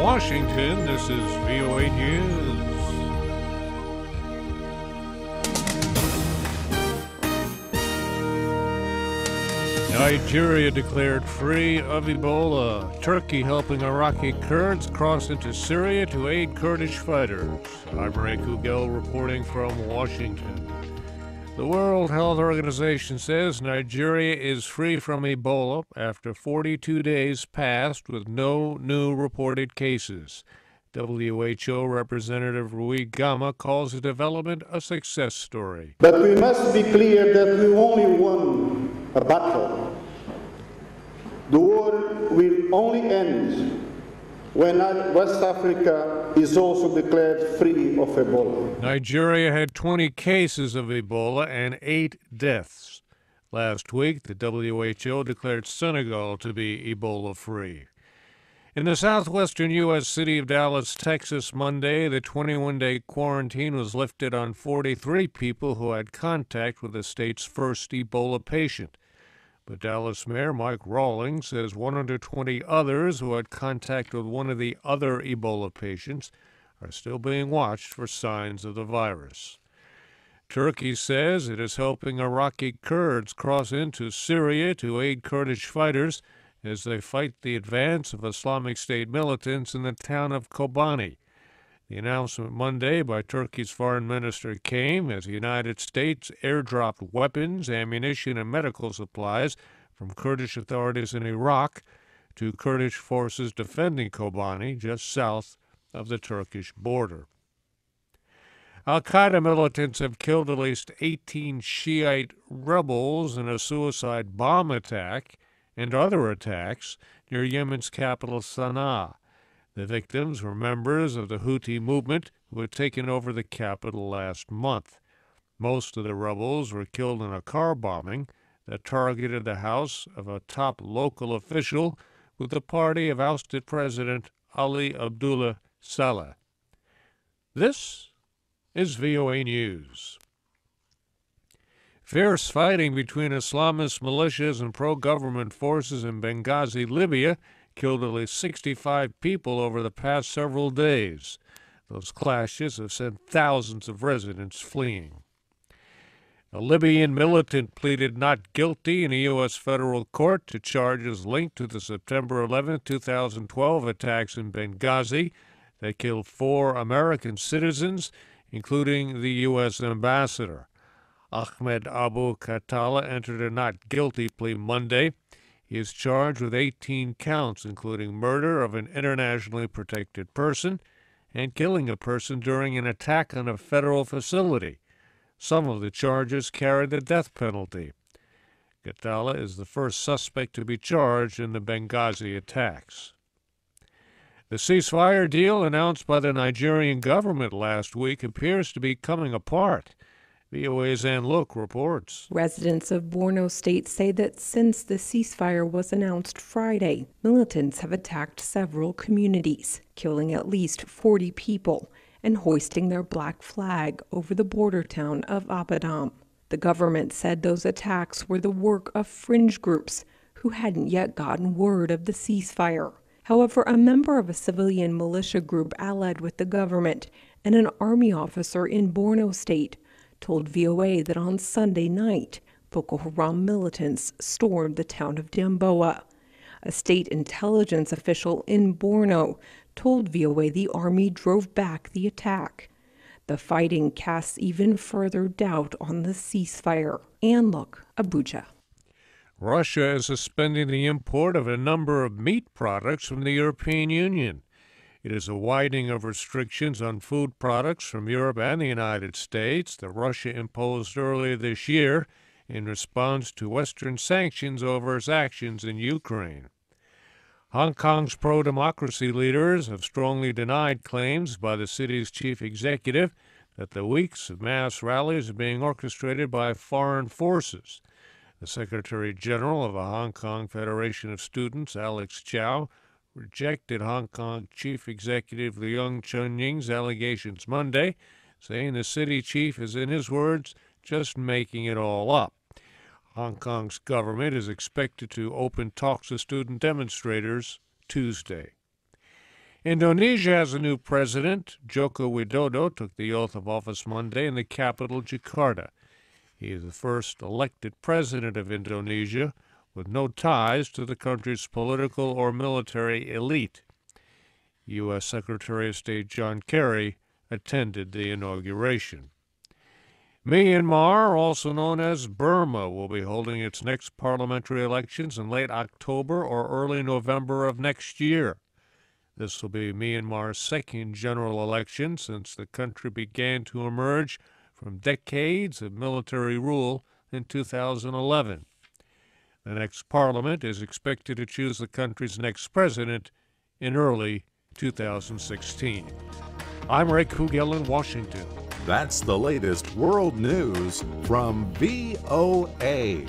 Washington, this is VOA News. Nigeria declared free of Ebola. Turkey helping Iraqi Kurds cross into Syria to aid Kurdish fighters. I'm Ray Kouguell reporting from Washington. The World Health Organization says Nigeria is free from Ebola after 42 days passed with no new reported cases. WHO Representative Rui Gama calls the development a success story. But we must be clear that we only won a battle. The war will only end when West Africa is also declared free of Ebola. Nigeria had 20 cases of Ebola and 8 deaths. Last week, the WHO declared Senegal to be Ebola-free. In the southwestern U.S. city of Dallas, Texas, Monday, the 21-day quarantine was lifted on 43 people who had contact with the state's first Ebola patient. But Dallas Mayor Mike Rawlings says 120 others who had contact with one of the other Ebola patients are still being watched for signs of the virus. Turkey says it is helping Iraqi Kurds cross into Syria to aid Kurdish fighters as they fight the advance of Islamic State militants in the town of Kobani. The announcement Monday by Turkey's foreign minister came as the United States airdropped weapons, ammunition, and medical supplies from Kurdish authorities in Iraq to Kurdish forces defending Kobani just south of the Turkish border. Al-Qaeda militants have killed at least 18 Shiite rebels in a suicide bomb attack and other attacks near Yemen's capital Sana'a. The victims were members of the Houthi movement who had taken over the capital last month. Most of the rebels were killed in a car bombing that targeted the house of a top local official with the party of ousted President Ali Abdullah Saleh. This is VOA News. Fierce fighting between Islamist militias and pro-government forces in Benghazi, Libya, killed at least 65 people over the past several days. Those clashes have sent thousands of residents fleeing. A Libyan militant pleaded not guilty in a U.S. federal court to charges linked to the September 11, 2012 attacks in Benghazi that killed 4 American citizens, including the U.S. ambassador. Ahmed Abu Khattala entered a not guilty plea Monday. He is charged with 18 counts, including murder of an internationally protected person and killing a person during an attack on a federal facility. Some of the charges carry the death penalty. Khattala is the first suspect to be charged in the Benghazi attacks. The ceasefire deal announced by the Nigerian government last week appears to be coming apart. VOA's Ann Look reports. Residents of Borno State say that since the ceasefire was announced Friday, militants have attacked several communities, killing at least 40 people and hoisting their black flag over the border town of Apadam. The government said those attacks were the work of fringe groups who hadn't yet gotten word of the ceasefire. However, a member of a civilian militia group allied with the government and an army officer in Borno State told VOA that on Sunday night, Boko Haram militants stormed the town of Damboa. A state intelligence official in Borno told VOA the army drove back the attack. The fighting casts even further doubt on the ceasefire. Ann Look, Abuja. Russia is suspending the import of a number of meat products from the European Union. It is a widening of restrictions on food products from Europe and the United States that Russia imposed earlier this year in response to Western sanctions over its actions in Ukraine. Hong Kong's pro-democracy leaders have strongly denied claims by the city's chief executive that the weeks of mass rallies are being orchestrated by foreign forces. The Secretary General of the Hong Kong Federation of Students, Alex Chow, rejected Hong Kong Chief Executive Leung Chun-ying's allegations Monday, saying the city chief is, in his words, just making it all up. Hong Kong's government is expected to open talks with student demonstrators Tuesday. Indonesia has a new president. Joko Widodo took the oath of office Monday in the capital, Jakarta. He is the first elected president of Indonesia with no ties to the country's political or military elite. U.S. Secretary of State John Kerry attended the inauguration. Myanmar, also known as Burma, will be holding its next parliamentary elections in late October or early November of next year. This will be Myanmar's second general election since the country began to emerge from decades of military rule in 2011. The next parliament is expected to choose the country's next president in early 2016. I'm Ray Kouguell in Washington. That's the latest world news from VOA.